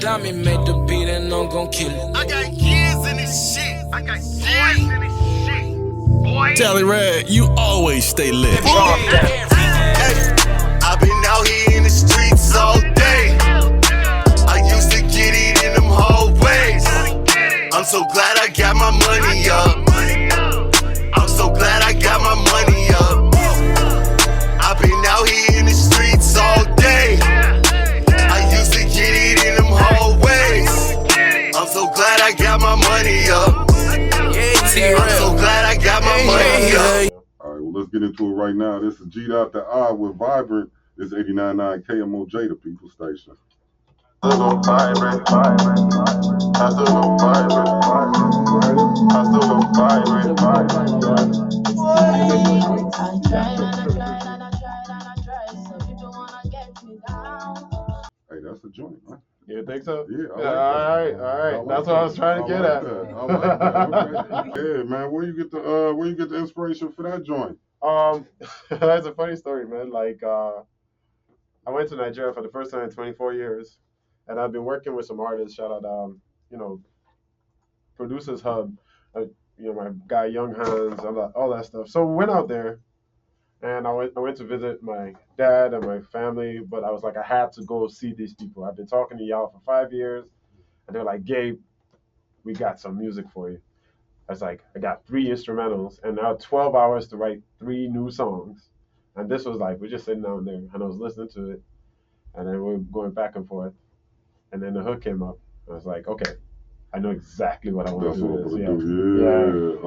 diamond made the beat and I'm gon' kill it. I got years in this shit. Boy. Tally Red, you always stay lit. Hey, I've been out here in the streets all day. I used to get it in them hallways. I'm so glad I got my money up. I'm so glad I got my money up. I've been out here in the streets all day. I used to get it in them hallways. I'm so glad I got my money up. I'm so glad I got my money up. All right, well, let's get into it right now. This is G'd Out the Eye with Vibrant. This is 89.9 KMOJ, the People Station. I still go vibrant. I still go vibrant. I still go vibrant. I tried and I tried, so people wanna get me down. Hey, that's a joint, man. You think so? Yeah, I like all right. like That's that. what I was trying to get at. I like that. Okay. Yeah, man. Where you get the inspiration for that joint? That's a funny story, man. Like, I went to Nigeria for the first time in 24 years, and I've been working with some artists. Shout out, Producers Hub, my guy Young Hans, all that stuff. So we went out there, and I went to visit my dad and my family, but I was like, I had to go see these people. I've been talking to y'all for 5 years, and they're like, Gabe, we got some music for you. I was like, I got 3 instrumentals, and now 12 hours to write 3 new songs. And this was like, we're just sitting down there, and I was listening to it, and then we were going back and forth, and then the hook came up. I was like, okay, I know exactly what I want to do. Yeah.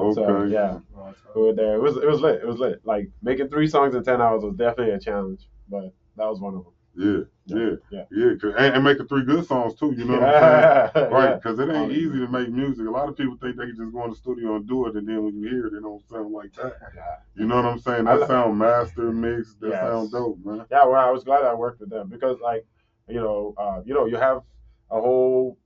Okay. So, yeah, we were there. It was lit. It was lit. Like, making 3 songs in 10 hours was definitely a challenge, but that was one of them. Yeah. And making 3 good songs too. You know what I'm saying? Right? Because it ain't easy to make music. A lot of people think they can just go in the studio and do it, and then when you hear it, it don't sound like that. You know what I'm saying? That sound master mixed. That sound dope, man. Yeah. Well, I was glad I worked with them because, like, you have a whole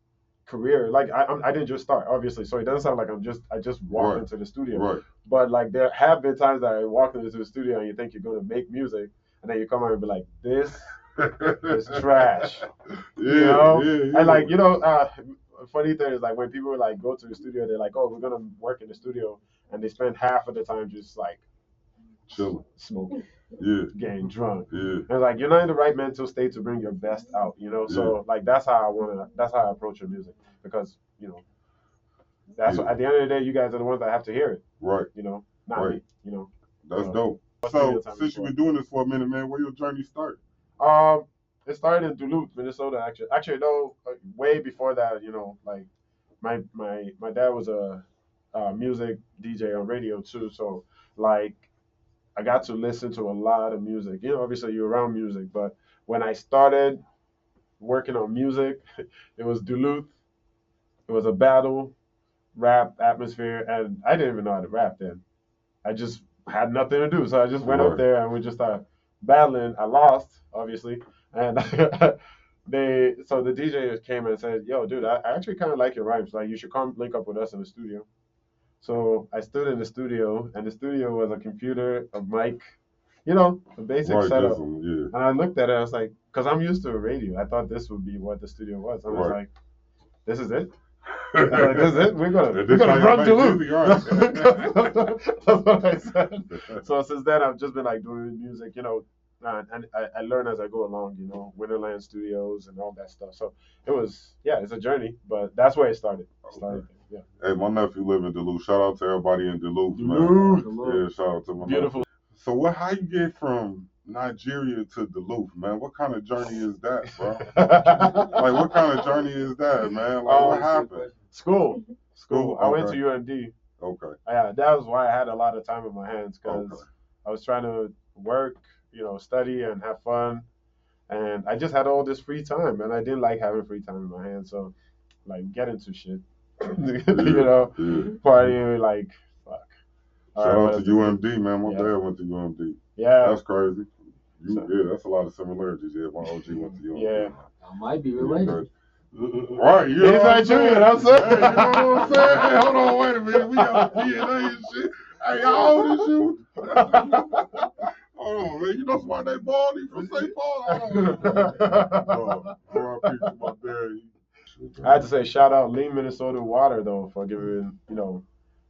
career. Like, I didn't just start, obviously, so it doesn't sound like I just walked into the studio. Right. But like, there have been times that I walked into the studio and you think you're going to make music, and then you come out and be like, this is trash. And like, funny thing is, like, when people like go to the studio, they're like, oh, we're gonna work in the studio, and they spend half of the time just like chilling, smoking, getting drunk. And like, you're not in the right mental state to bring your best out, So like, that's how I approach your music, because that's what, at the end of the day, you guys are the ones that have to hear it. Right. Not me. That's dope. So since you've been doing this for a minute, man, where your journey start? It started in Duluth, Minnesota. Actually, no, way before that. Like, my dad was a music DJ on radio too. So like, I got to listen to a lot of music. Obviously you're around music, but when I started working on music, it was Duluth. It was a battle rap atmosphere, and I didn't even know how to rap then. I just had nothing to do, so I just went up there and we just started battling. I lost, obviously, and so the DJ came and said, "Yo, dude, I actually kind of like your rhymes. Like, you should come link up with us in the studio." So I stood in the studio, and the studio was a computer, a mic, a basic setup. And I looked at it, I was like, because I'm used to a radio, I thought this would be what the studio was. I was like, this is it? Like, this is it? We're gonna run Duluth. That's what I said. So since then, I've just been like doing music, and I learn as I go along, Winterland Studios and all that stuff. So it was, it's a journey, but that's where it started. Yeah. Hey, my nephew live in Duluth. Shout out to everybody in Duluth, man. Yeah, shout out to my beautiful. Nephew. So how you get from Nigeria to Duluth, man? What kind of journey is that, bro? Like, what kind of journey is that, man? Like, what happened? School. Okay. I went to UMD. Okay. Yeah, that was why I had a lot of time in my hands, because I was trying to work, study and have fun, and I just had all this free time, and I didn't like having free time in my hands. So, like, get into shit, partying, like, fuck. Shout out to UMD, man. My dad went to UMD. Yeah, that's crazy. That's a lot of similarities. Yeah, my OG went to UMD. Yeah, I might be related. Right, you know he's Nigerian, I'm saying. Hey, you know what I'm saying? Hey, hold on, wait a minute. We got DNA and shit. Hey, how old is you? Hold on, man. You know why they bald? He from St. Paul? R.I.P. to my dad. I had to say shout out Lee, Minnesota Water though for giving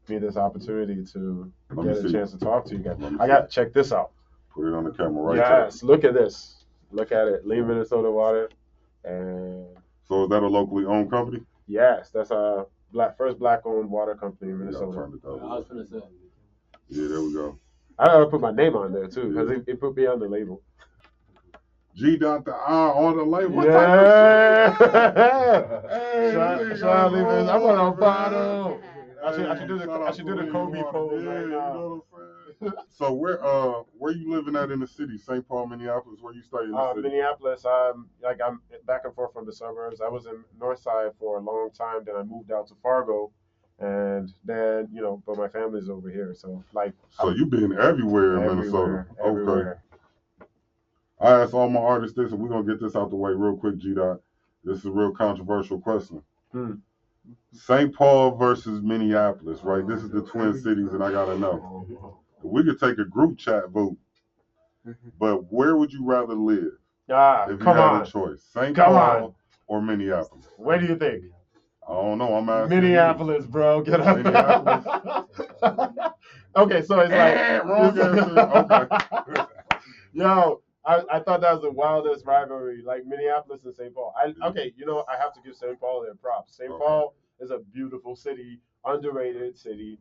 me this opportunity to get a chance to talk to you guys. I got check this out. Put it on the camera right there. Yes, look at this. Look at it. Lee, Minnesota Water, and So is that a locally owned company? yes, that's a first black-owned water company in Yeah, I Minnesota. turned it down. I was gonna say. Yeah, there we go. I gotta put my name on there too because it put me on the label. G. Dot the I on the label. What Yeah. type of shit? Hey, Charlie, man, I'm on a bottle. I Hey, should do the shout out to Kobe Lee Water. pose Yeah, right you now. know what I'm saying? So where you living at in the city? St. Paul, Minneapolis. Where you stay in the city? Minneapolis. I'm back and forth from the suburbs. I was in North Side for a long time. Then I moved out to Fargo, and then but my family's over here. So So you been everywhere in Minnesota. Everywhere. Okay. I asked all my artists this, and we're gonna get this out the way real quick, G Dot. This is a real controversial question. St. Paul versus Minneapolis, right? This is the Twin Cities, and I gotta know. We could take a group chat vote, but where would you rather live if you Come had on. a choice? St. Come Paul or Minneapolis? Where do you think? I don't know. I'm asking Minneapolis, bro. Get up. Minneapolis. Okay, so it's like wrong answer. Okay. Yo, I thought that was the wildest rivalry, like Minneapolis and St. Paul. I have to give St. Paul their props. St. Paul is a beautiful city, underrated city.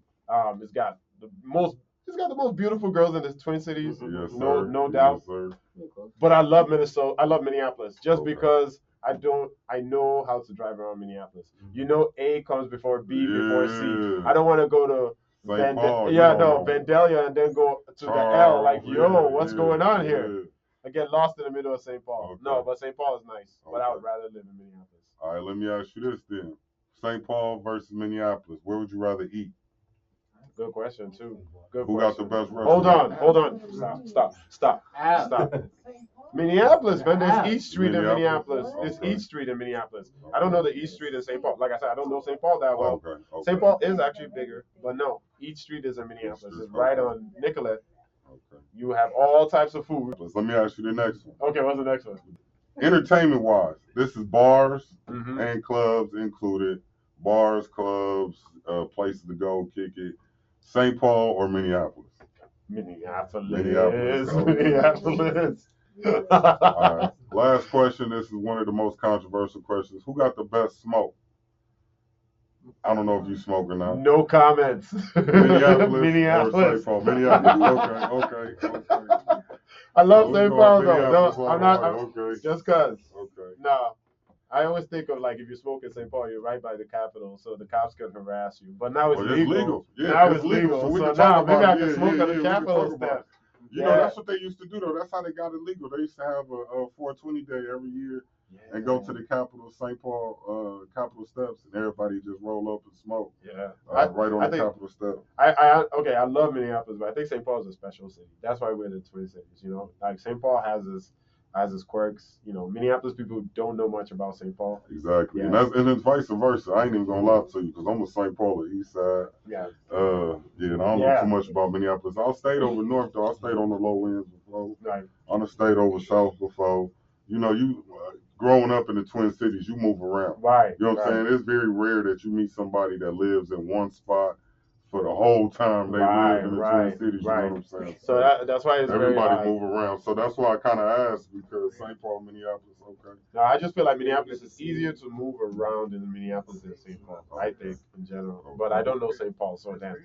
It's got the most beautiful girls in the Twin Cities. Yes, no sir. doubt. Yes, sir. But I love Minnesota. I love Minneapolis just because I know how to drive around Minneapolis. A comes before B before C. I don't want to go to Vandalia and then go to the L. Like, what's going on here? I get lost in the middle of St. Paul. Okay. No, but St. Paul is nice. But I Okay. would rather live in Minneapolis. All right, let me ask you this then. St. Paul versus Minneapolis. Where would you rather eat? Good question too. Who got the best restaurant? Hold on. Stop. Minneapolis, man. There's East Street in Minneapolis. There's East Street in Minneapolis. I don't know the East Street in St. Paul. Like I said, I don't know St. Paul that well. Okay. St. Paul is actually bigger, but no, East Street is in Minneapolis. It's right on Nicollet. Okay. You have all types of food. Let me ask you the next one. Okay, what's the next one? Entertainment wise, this is bars Mm-hmm. and clubs included. Bars, clubs, places to go, kick it. St. Paul or Minneapolis? Minneapolis. All right. Last question. This is one of the most controversial questions. Who got the best smoke? I don't know if you smoke or not. No comments. Minneapolis. Or St. Paul. Minneapolis. Okay. I love So St. we Paul going though. No, Minneapolis I'm not. all right. Okay. Just cause. Okay. No. I always think of like if you smoke in St. Paul, you're right by the Capitol, so the cops can harass you. But now it's Well, legal. Yeah, Now it's legal. we So can now talk maybe about I it. can smoke on the we can Capitol talk about step. it. You know, that's what they used to do though. That's how they got it legal. They used to have a 420 day every year and go to the Capitol, St. Paul, Capitol steps, and everybody just roll up and smoke. Yeah. Right on the Capitol step. I love Minneapolis, but I think St. Paul is a special city. That's why we're the Twin Cities. Like St. Paul has its quirks. Minneapolis people don't know much about St. Paul. Exactly, Yeah. and it's vice versa. I ain't even gonna lie to you because I'm a St. Paul, the East Side. Yeah. And I don't know too much about Minneapolis. I stayed over north though. I stayed on the low ends before. Right. I stayed over south before. You growing up in the Twin Cities, you move around. Right. You know what I'm saying? It's very rare that you meet somebody that lives in one spot for the whole time they live in the Twin Cities. You know what I'm saying? So that's why it's everybody very move around. So that's why I kind of asked because St. Paul, Minneapolis, okay. No, I just feel like Minneapolis is easier to move around in Minneapolis than St. Paul. I think in general, but I don't know St. Paul, so then.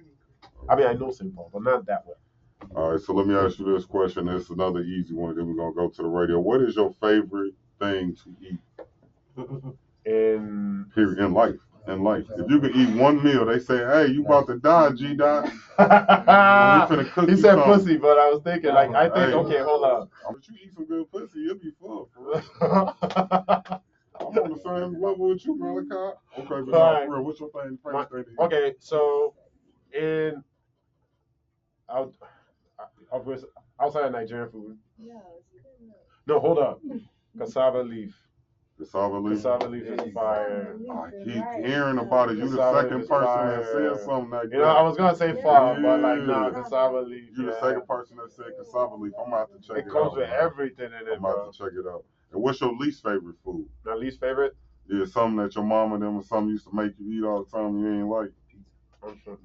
I mean, I know St. Paul, but not that way. All right, so let me ask you this question. It's another easy one. Then we're gonna go to the radio. What is your favorite thing to eat? In life. If you could eat one meal, they say, "Hey, you about to die, G Dot." He said pussy, but I was thinking okay, hold up. But you eat some good pussy, you'll be full. I'm on the same level with you, Malachi. Okay, but no, for real, what's your favorite thing to eat? Okay, so outside of Nigerian food. No, hold up. Cassava leaf. Cassava leaf. Cassava leaf is fire. I keep hearing about it. You the second person that said something like that. I was gonna say pho, but cassava leaf. You the second person that said cassava leaf. I'm about to check it out. It comes with everything in it, I'm about to check it out. And what's your least favorite food? My least favorite? Yeah, something that your mama and them or something used to make you eat all the time you ain't like.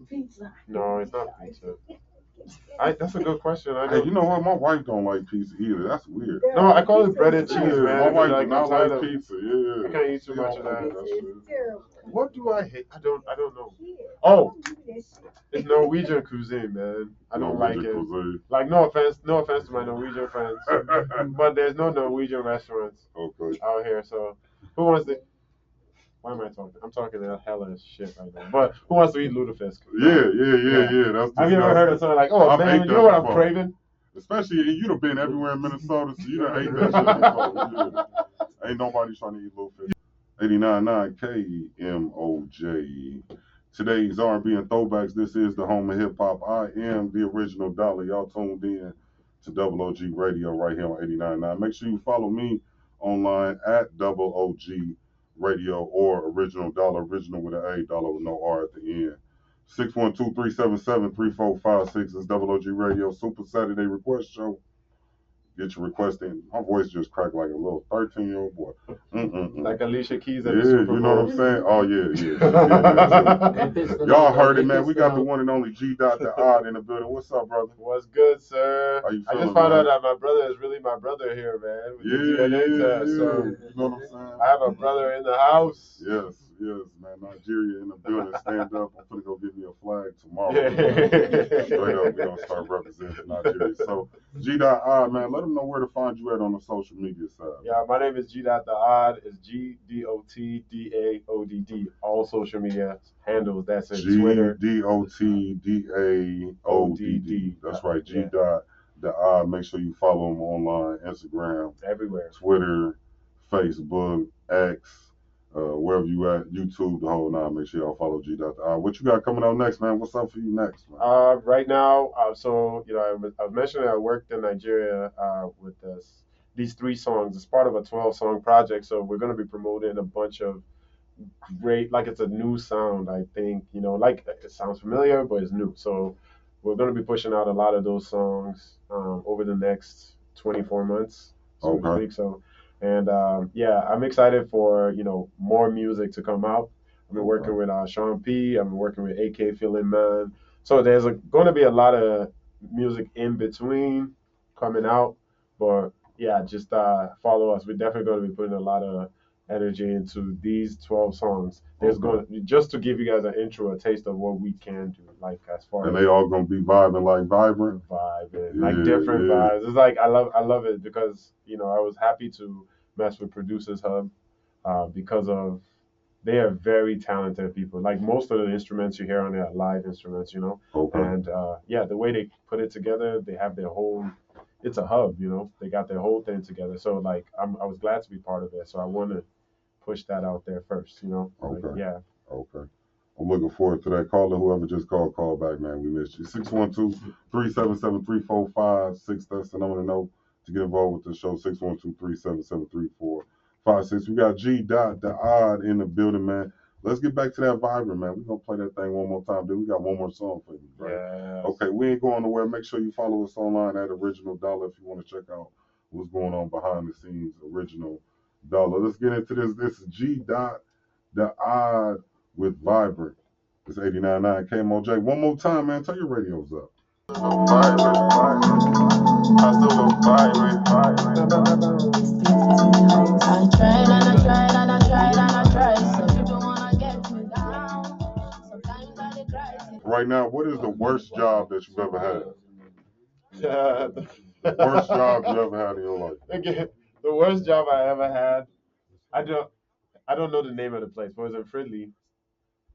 Pizza. No, it's not pizza. That's a good question. Hey, you know what? My wife don't like pizza either. That's weird. No, I call it breaded cheese, man. My wife Like, do not I'm tired like of- pizza. Yeah. I can't eat too She much don't of that. fuck with shit. What do I hate? I don't know. Oh, it's Norwegian cuisine, man. I don't like it. Cuisine. Like, no offense to my Norwegian friends, but there's no Norwegian restaurants out here. So, who wants to? Why am I talking? I'm talking a hella shit right now. But who wants to eat lutefisk? Yeah. That's Have you ever heard of something like, oh man, you know what I'm craving? Especially you'd have been everywhere in Minnesota, so you done ate that shit before. Yeah. Ain't nobody trying to eat lutefisk. 89.9 KMOJ. Today's R&B and throwbacks. This is the home of hip hop. I am the original Dollar. Y'all tuned in to Double OG Radio right here on 89.9. Make sure you follow me online at Double OG Radio or Original Dollar, original with an A, dollar with no R at the end. 612-377-3456 is Double OG Radio Super Saturday Request Show. Get your request in. My voice just cracked like a little 13-year-old boy. Like Alicia Keys at the the Super Bowl. You know what I'm saying? Oh, yeah. Y'all heard it, man. We got the one and only G. The Odd in the building. What's up, brother? What's good, sir? How you I feeling, just found man? out that my brother is really my brother here, man. With the DNA test. So, you know what I'm saying? I have a brother in the house. Yes, man. Nigeria in the building. Stand up. I'm finna go get me a flag tomorrow. Straight up, we gonna start representing Nigeria. So, G. Odd, man, let them know where to find you at on the social media side. Yeah, my name is G. The Odd. It's GDOTDAODD. All social media handles. That's it. Twitter. GDOTDAODD. That's right. G. The Odd. Make sure you follow him online, Instagram, everywhere, Twitter, Facebook, X. Wherever you at, YouTube, the whole nine. Make sure y'all follow G. What you got coming out next, man? What's up for you next, man? Right now, so I was mentioning I worked in Nigeria with these 3 songs. It's part of a 12-song project, so we're gonna be promoting a bunch of great, like it's a new sound. I think like it sounds familiar, but it's new. So we're gonna be pushing out a lot of those songs over the next 24 months, so to speak. So. And I'm excited for more music to come out. I've been working with Sean P. I've been working with AK Feeling Man. So there's going to be a lot of music in between coming out. But just follow us. We're definitely going to be putting a lot of energy into these 12 songs. There's going to, just to give you guys an intro, a taste of what we can do, like as far and as they all gonna be vibing like vibrant, like different vibes. It's like I love it because I was happy to mess with Producers Hub because of they are very talented people. Like most of the instruments you hear on there are live instruments, and the way they put it together, they have their whole. It's a hub, They got their whole thing together. So like I was glad to be part of it. So I want to push that out there first, Okay. Okay. I'm looking forward to that. Caller, whoever just call back, man. We missed you. 612-377-3456. That's the number to know to get involved with the show. 612-377-3456. We got G. The Odd in the building, man. Let's get back to that vibrant, man. We're going to play that thing one more time, dude. We got one more song for you, right? Yes. Okay, we ain't going nowhere. Make sure you follow us online at Original Dollar if you want to check out what's going on behind the scenes. Original Dollar. Let's get into this. This is G. The Odd with Vibrant. It's 89.9 KMOJ. One more time, man. Turn your radios up. I tried and I tried and I tried and I tried. Some people wanna get me down. Sometimes I cry. Right now, what is the worst job that you've ever had? The worst job you ever had in your life? Again, the worst job I ever had. I don't know the name of the place, but it was in Fridley.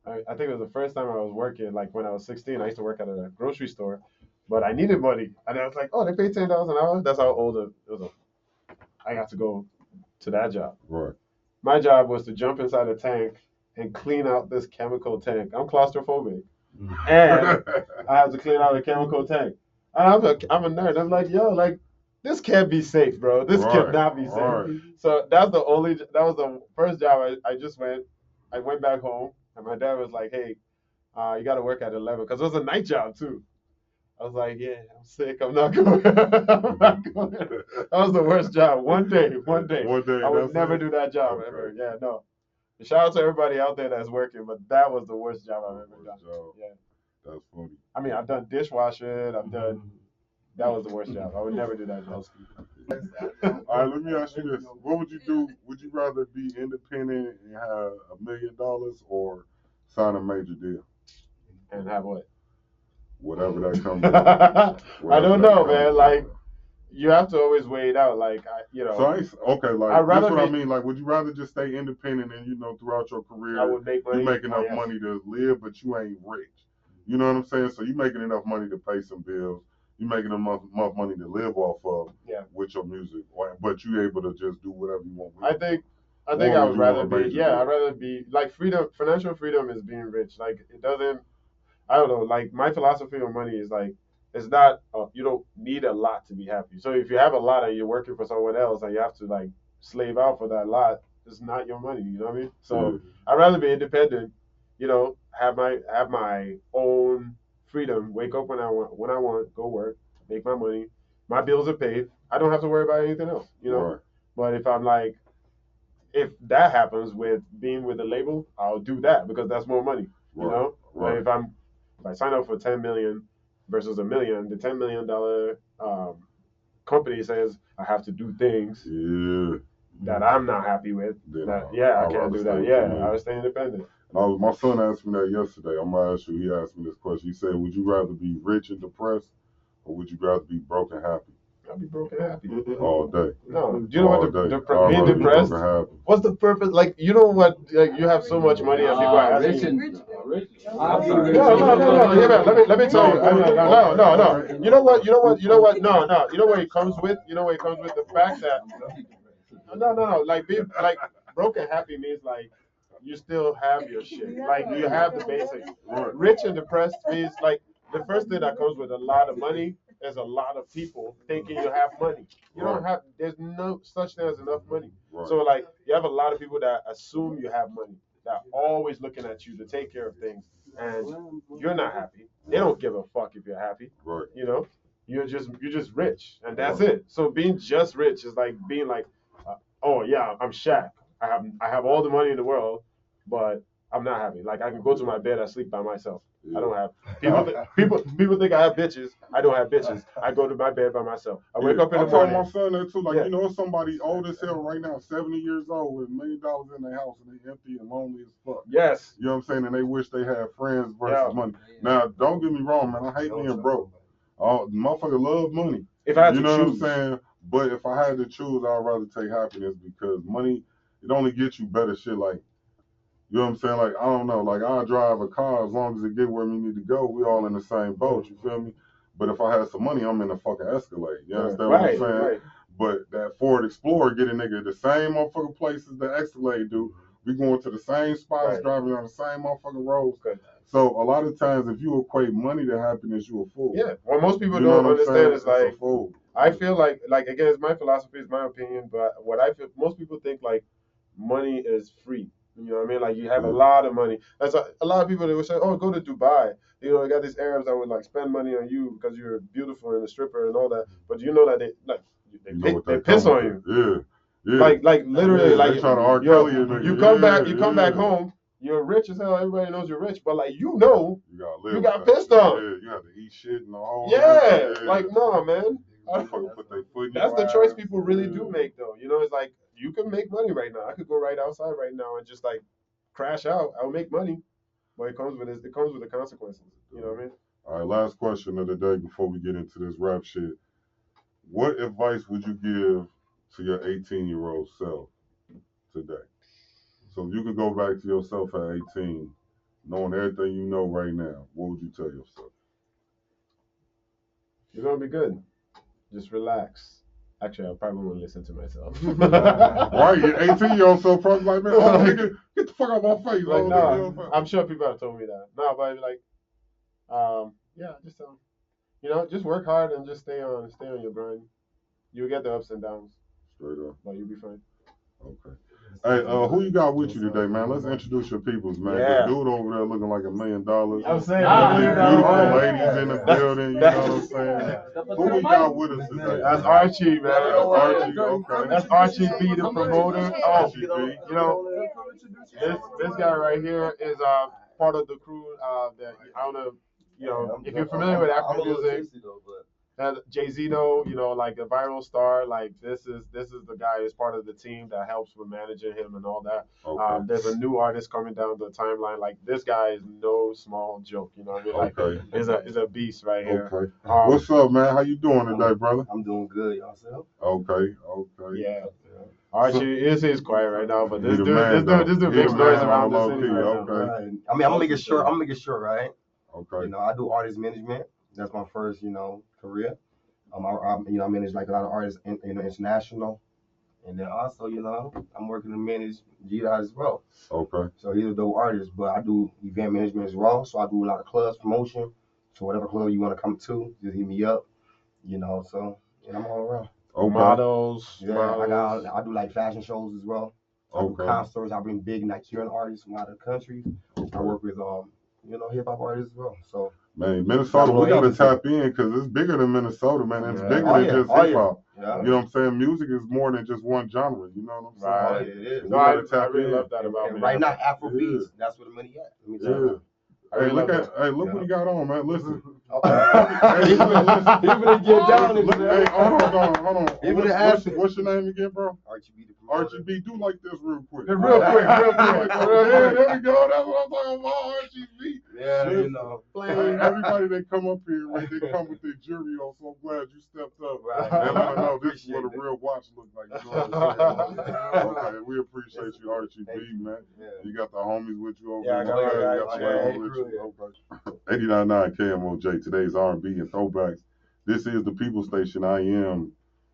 I think it was the first time I was working. Like when I was 16, I used to work at a grocery store, but I needed money, and I was like, "Oh, they pay $10 an hour." That's how old it was. I got to go to that job. Right. My job was to jump inside a tank and clean out this chemical tank. I'm claustrophobic, and I have to clean out a chemical tank. And I'm a nerd. I'm like, yo, like this can't be safe, bro. This cannot be safe. Right. So that was the first job I went back home, and my dad was like, hey, you got to work at 11, because it was a night job too. I was like, yeah, I'm sick. I'm not going. I'm not going. That was the worst job. One day. I would never do that job ever. Yeah, no. Shout out to everybody out there that's working, but that was the worst job I've ever done. Yeah. That's funny. I mean, I've done dishwashing. That was the worst job. I would never do that job. All right, let me ask you this: what would you do? Would you rather be independent and have $1 million, or sign a major deal? And have what? Whatever that comes. I don't know, man. Like, you have to always weigh it out. Like, So okay, like I'd rather that's what I mean. Like, would you rather just stay independent and throughout your career, I would make money. you make enough money to live, but you ain't rich. You know what I'm saying? So you making enough money to pay some bills. You making enough money to live off of with your music, but you able to just do whatever you want. I think I would rather be. I'd rather be like freedom. Financial freedom is being rich. Like, it doesn't. I don't know. Like, my philosophy on money is like, it's not. You don't need a lot to be happy. So if you have a lot and you're working for someone else and you have to like slave out for that lot, it's not your money. You know what I mean? So I'd rather be independent. Have my own freedom. Wake up when I want, go work, make my money. My bills are paid. I don't have to worry about anything else. Right. But if that happens with being with a label, I'll do that because that's more money. You know. Right. But if I sign up for 10 million versus $1 million, the $10 million company says I have to do things that I'm not happy with. I can't do that. I would stay independent. My son asked me that yesterday. I'm gonna ask you. He asked me this question. He said, "Would you rather be rich and depressed, or would you rather be broke and happy?" I'll be broke and happy all day. No, do you know what being depressed? What's the purpose? Like, you know what? Like, you have so much money and people are asking. No. Let me tell you. No. You know what? No. You know what it comes with? The fact that no. Like, being like broke and happy means like you still have your shit. Like, you have the basics. Rich and depressed means like the first thing that comes with a lot of money is a lot of people thinking you have money. You don't have. There's no such thing as enough money. So like, you have a lot of people that assume you have money, that are always looking at you to take care of things, and you're not happy. They don't give a fuck if you're happy. Right. You're just rich, and that's it. So being just rich is like being like, oh yeah, I'm Shaq. I have all the money in the world, but I'm not happy. Like, I can go to my bed, I sleep by myself. I don't have people think I have bitches. I don't have bitches. I go to my bed by myself. I wake up in the morning. I told my son that too. Like, somebody old as hell right now, 70 years old, with $1 million in their house, and they empty and lonely as fuck. Yes. You know what I'm saying? And they wish they had friends versus money. Now, don't get me wrong, man. I hate being broke. Motherfucker love money. If I had to choose. You know what I'm saying? But if I had to choose, I'd rather take happiness, because money, it only gets you better shit. Like, you know what I'm saying? Like, I don't know. Like, I'll drive a car as long as it get where we need to go. We all in the same boat. You feel me? But if I had some money, I'm in a fucking Escalade. You understand what I'm saying? Right. But that Ford Explorer get a nigga the same motherfucking places the Escalade do. We going to the same spots, driving on the same motherfucking roads. So a lot of times, if you equate money to happiness, you a fool. Yeah. Well, most people don't understand is like, I feel like again, it's my philosophy, it's my opinion, but what I feel, most people think like money is free. You know what I mean? Like, you have a lot of money. That's a lot of people that would say, "Oh, go to Dubai." You got these Arabs that would like spend money on you because you're beautiful and a stripper and all that. But you know that they piss on you. Yeah. Like literally, like you come back home. You're rich as hell. Everybody knows you're rich, but like you got pissed on. Yeah, you have to eat shit and all. Like, no, man. That's the choice people really do make, though. It's like, you can make money right now. I could go right outside right now and just like crash out. I'll make money, but it comes with the consequences. You know what I mean? All right, last question of the day before we get into this rap shit. What advice would you give to your 18-year-old self today? So if you could go back to yourself at 18, knowing everything you know right now, what would you tell yourself? You're gonna be good. Just relax. Actually, I probably won't listen to myself. Right, your 18-year-old self probably like, man, nigga, get the fuck out of my face. Like, no, I'm sure people have told me that. No, but like, just just work hard and just stay on your grind. You'll get the ups and downs. Straight up. But you'll be fine. Okay. Hey, who you got with you today, man? Let's introduce your peoples, man. Yeah. The dude over there looking like $1 million. I'm saying, These beautiful ladies in the building, you know what I'm saying? Who we got with us today? That's Archie, man. That's Archie, okay. That's Archie B, the promoter. Oh, Archie B. you know, this guy right here is part of the crew that I don't know, you know, if you're familiar with African music. Jay-Zeno, you know, like a viral star, like this is the guy who's part of the team that helps with managing him and all that. Okay. There's a new artist coming down the timeline. Like this guy is no small joke, you know what I mean? Like Okay. is a beast right here. Okay. What's up, man? How you doing today, brother? I'm doing good, yourself. Okay. Yeah. Archie is quiet right now, but this He the dude, man, this dude He makes the noise man around on the the city. low key, Right now. okay. Right. I mean, I'm gonna make it short, right? Okay. You know, I do artist management. That's my first, career. I manage like a lot of artists, international, and then also, I'm working to manage G-Dot as well. Okay. So he's a dope artist, but I do event management as well. So I do a lot of clubs, promotion. So whatever club you want to come to, just hit me up. So I'm all around. Okay. Models. Yeah, I do like fashion shows as well. I do concerts. I bring big Nigerian artists from out of the country. I work with hip hop artists as well. So. Man, Minnesota, we got to tap in because it's bigger than Minnesota, man. It's bigger than just hip hop. Yeah. You know what I'm saying? Music is more than just one genre. You know what I'm saying? Right. It is. No, I really love that about me. Right now, Afrobeats, that's where the money at. Let me tell you. Hey, look what he got on, man. Listen. Even to get down. Hey, hold on. Even to ask. What's your name again, bro? Archie B. Archie B. Do like this real quick. Real quick. Yeah, there we go. That's what I'm talking about, Archie B. Yeah, Hey, everybody that come up here, right, they come with their jury on, so I'm glad you stepped up. Right. And let them know this is what a real watch looks like. You know what I'm saying? Okay, we appreciate you, Archie B, man. Yeah. You got the homies with you over Yeah, there. I You got the ladies with you. Okay. 89.9 KMOJ, today's R&B and throwbacks. This is the People Station. I am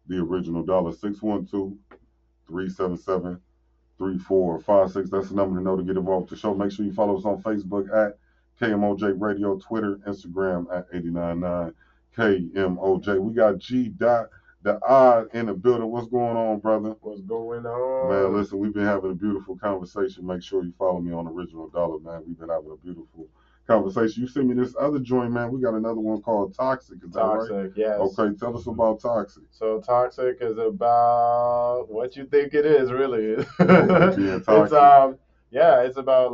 the original dollar. 612-377-3456. That's the number to know to get involved with the show. Make sure you follow us on Facebook at KMOJ Radio, Twitter, Instagram at 89.9 KMOJ. We got G. Dot the Odd in the building. What's going on, brother? What's going on? Man, listen, we've been having a beautiful conversation. Make sure you follow me on Original Dollar, man. We've been having a beautiful conversation. You sent me this other joint, man. We got another one called Toxic. Is that right? Toxic, yes. Okay, tell us about Toxic. So Toxic is about what you think it is, really. Being toxic. It's about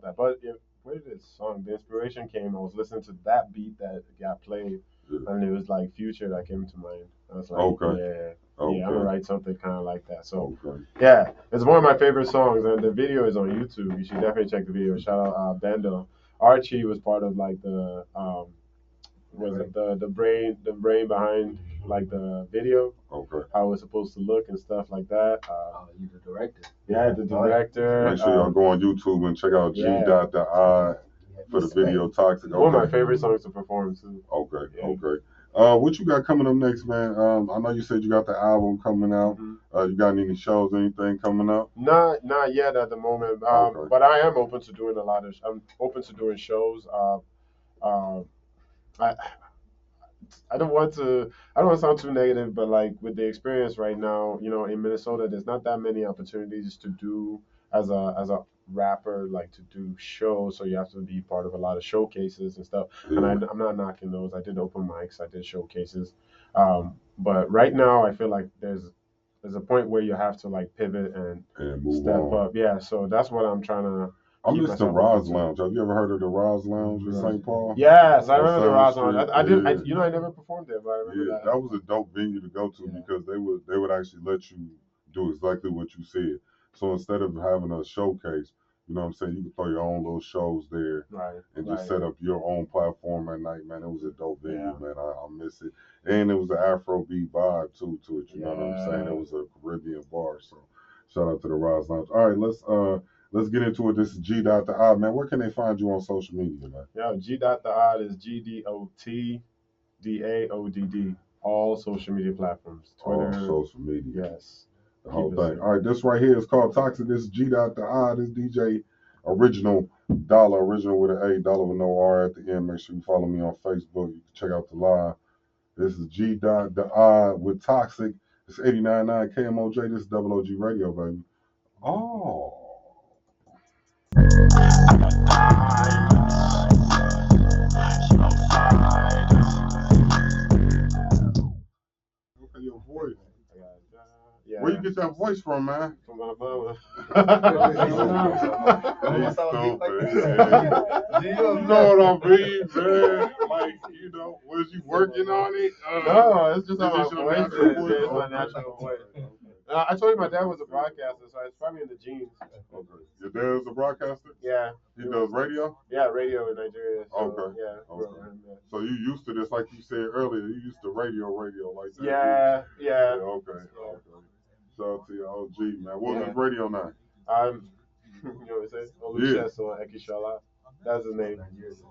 that. But where did this song, the inspiration came? I was listening to that beat that got played, and it was like Future that came to mind. I was like, Okay. I'm gonna write something kind of like that. So Okay. yeah, it's one of my favorite songs, and the video is on YouTube. You should definitely check the video. Shout out Bando. Archie was part of like the the brain behind like the video, Okay. how it was supposed to look and stuff like that. You're the director. Yeah, the director. Make sure y'all go on YouTube and check out G. Dot the Odd for the video Toxic. Okay. One of my favorite songs to perform too. Okay. Yeah. Okay. What you got coming up next, man? I know you said you got the album coming out. Mm-hmm. You got any shows, anything coming up? Not yet at the moment. Okay. But I am open to doing I'm open to doing shows. I don't want to sound too negative, but like with the experience right now, in Minnesota, there's not that many opportunities to do as a rapper, like to do shows. So you have to be part of a lot of showcases and stuff. Yeah. And I'm not knocking those. I did open mics, I did showcases. But right now, I feel like there's a point where you have to like pivot and move step on. up. Yeah. So that's what I'm trying to. I miss the Roz Lounge. Have you ever heard of the Roz Lounge in St. Paul? Yes, I On remember the Roz South Lounge. Street, I did. I never performed there, but I remember That was a dope venue to go to because they would actually let you do exactly what you said. So instead of having a showcase, you know what I'm saying, you could throw your own little shows there and just set up your own platform at night, man. It was a dope venue, man. I miss it. And it was an Afrobeat vibe too to it, you know what I'm saying? It was a Caribbean bar. So shout out to the Roz Lounge. All right, let's get into it. This is G. Dot the Odd, man. Where can they find you on social media, man? Yeah, G. Dot the Odd is GDOTDAODD. All social media platforms. Twitter. All social media. Yes. The whole thing. All right, this right here is called Toxic. This is G. Dot the Odd. This DJ Original Dollar, original with an A, dollar with no R at the end. Make sure you follow me on Facebook. You can check out the live. This is G. Dot the Odd with Toxic It's 89.9 KMOJ. This is Double OG Radio, baby. Oh. Okay, your voice. Yeah. Where you get that voice from, man? From my mama. He's stupid. You know what I mean, man? Like, you know, was you working on it? No, it's just how my Is this your voice natural is. voice? It's my natural voice. I told you my dad was a broadcaster, so it's probably in the genes. Okay. Your dad's a broadcaster? Yeah. He does radio? Yeah, radio in Nigeria. So, Okay. Yeah. Okay. So you used to this, like you said earlier, you used to radio like that. Yeah. Okay. Shout out to your OG, man. What was his radio name? You know what it says? Olusegun Ekishola. That's his name.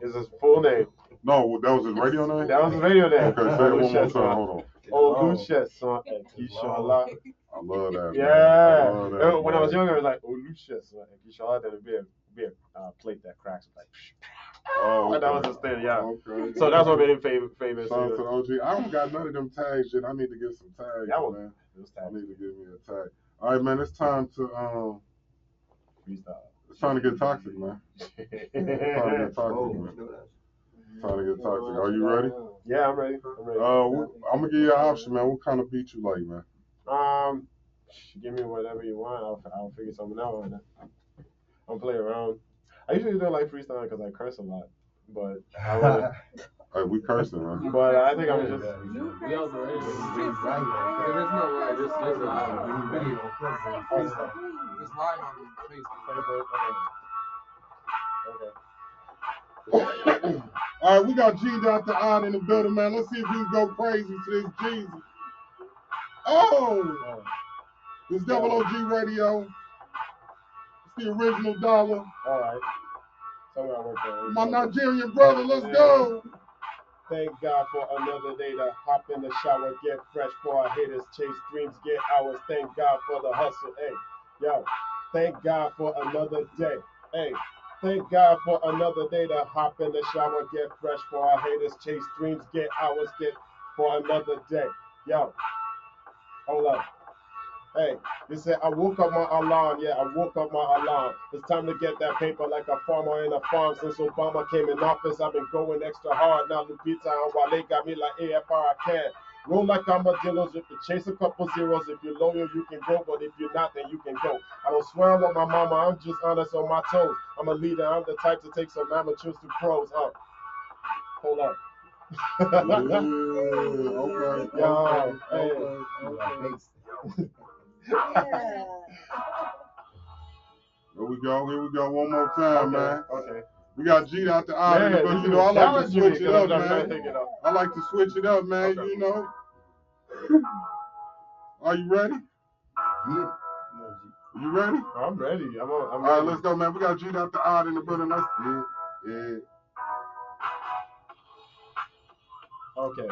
It's his full name. No, that was his radio name? That was his radio name. Okay, say it one more time. Hold on. Olusegun Ekishola. I love that. Yeah. Man. I love that, When I was younger, it was like Olusegun Ekishola. Then it'd be a plate that cracks. Like, oh, okay. That was his thing, yeah. Okay. So that's what made him famous. Shout out to the OG. I don't got none of them tags yet. I need to get some tags, man. I need to give me a tag. All right, man. It's time to freestyle. It's time to get toxic, man. It's time to get toxic, man. It's time to get toxic. Are you ready? Yeah, I'm ready. I'm gonna give you an option, man. What kind of beat you like, man? Give me whatever you want. I'll figure something out on it. I'll play around. I usually don't like freestyling because I curse a lot, but I wanna. Hey, we cursing, man. But I think I'm just. We also there's no way. This video freestyle. This live on Facebook. Okay. All right, we got G Dr. Odd in the building, man. Let's see if you can go crazy to this Jeezy. Oh! This Double OG Radio. It's the original dollar. All right. My Nigerian brother, let's go. Thank God for another day to hop in the shower, get fresh for our haters, chase dreams, get ours. Thank God for the hustle, hey, yo. Thank God for another day, hey. Thank God for another day to hop in the shower, get fresh for our haters, chase dreams, get ours, get for another day, yo. Hold up. Hey, they said I woke up my alarm. Yeah, I woke up my alarm. It's time to get that paper like a farmer in a farm. Since Obama came in office, I've been going extra hard. Now Lupita and Wale got me like AFR I can. Roll like I'm a dealer. If you chase a couple zeros, if you're loyal, you can go. But if you're not, then you can go. I don't swear on my mama. I'm just honest on my toes. I'm a leader. I'm the type to take some amateurs to pros. Hold up. Okay. Yo, hey. Here we go. One more time, man. Okay. We got G out the eye, but you know I like to switch it up, man. I like to switch it up, man. Okay. You know. Are you ready? Yeah. You ready? I'm ready. I'm ready. All right, let's go, man. We got G out the eye in the building. Let's yeah. Okay.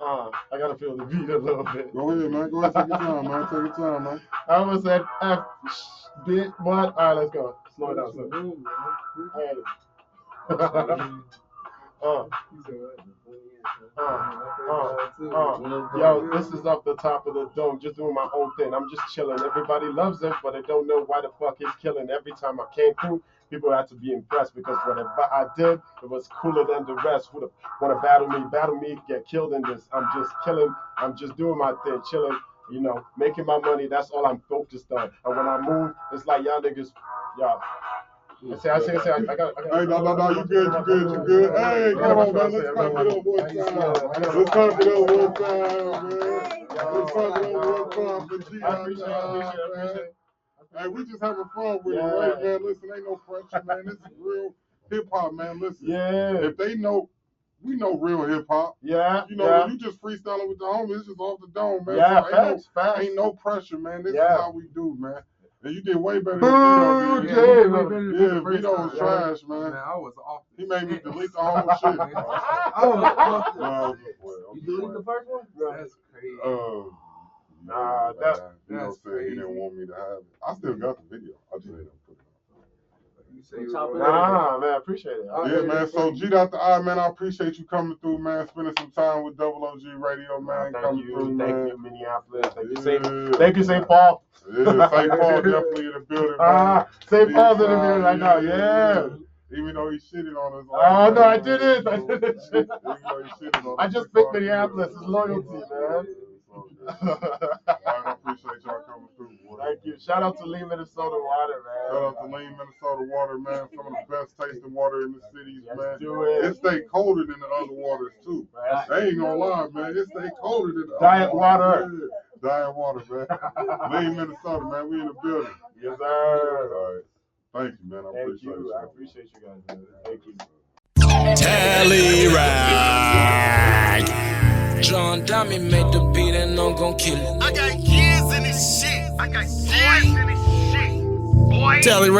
I gotta feel the beat a little bit. Go ahead, man. Go ahead, take your time, man. Take your time, man. I almost said F bit, but all right, let's go. Slow it down. Yo, this is off the top of the dome, just doing my own thing. I'm just chilling. Everybody loves it, but they don't know why the fuck it's killing. Every time I came through, people had to be impressed because whatever I did, it was cooler than the rest. Who want to battle me, get killed in this. I'm just killing. I'm just doing my thing, chilling. You know, making my money. That's all I'm focused on. And when I move, it's like y'all niggas, y'all. I got. Hey, no, you good. Hey, come on, man. Let's pump it up one time. Let's pump it up one time, man. Let's pump it up one time for G. I appreciate it. Hey, we just having fun with it, right, man? Listen, ain't no pressure, man. This is real hip hop, man. Listen, if they know, we know real hip hop. Yeah, you know, when you just freestyling with the homies, it's just off the dome, man. Yeah, so facts. Ain't no pressure, man. This is how we do, man. And you did way better than Vito. Yeah, Vito was trash, man. I was off. He made me delete the whole shit. You deleted the first one? That's crazy. Nah, that's crazy. He didn't want me to have it. I still got the video. I just didn't put it Nah, man, I appreciate it. Yeah, man. So G Dr. I, man, I appreciate you coming through, man. Spending some time with Double OG Radio, man. Thank you, man. you, Minneapolis. Thank you, St. Paul. Yeah, St. Paul definitely in the building, man. St. Paul's in the building right now, yeah. Even though he shitted on us. Oh, no, I didn't. I didn't. Even though he shitted on us. I just picked Minneapolis. It's loyalty, man. I appreciate y'all coming through, boy. Thank you. Shout out to Lee, Minnesota water, man. Shout out to Lee, Minnesota water, man. Some of the best tasting water in the cities, man. Do it. It stay colder than the other waters too. I ain't gonna lie, man. It stay colder than the Diet other water. Yeah. Diet water, man. Lee, Minnesota, man. We in the building. Yes, sir. All right. Thank you, man. Thank you. I appreciate you guys, man. Thank you. Tally ride. John Dummy made the beat and I'm gon' kill it. I got years in this shit. Tally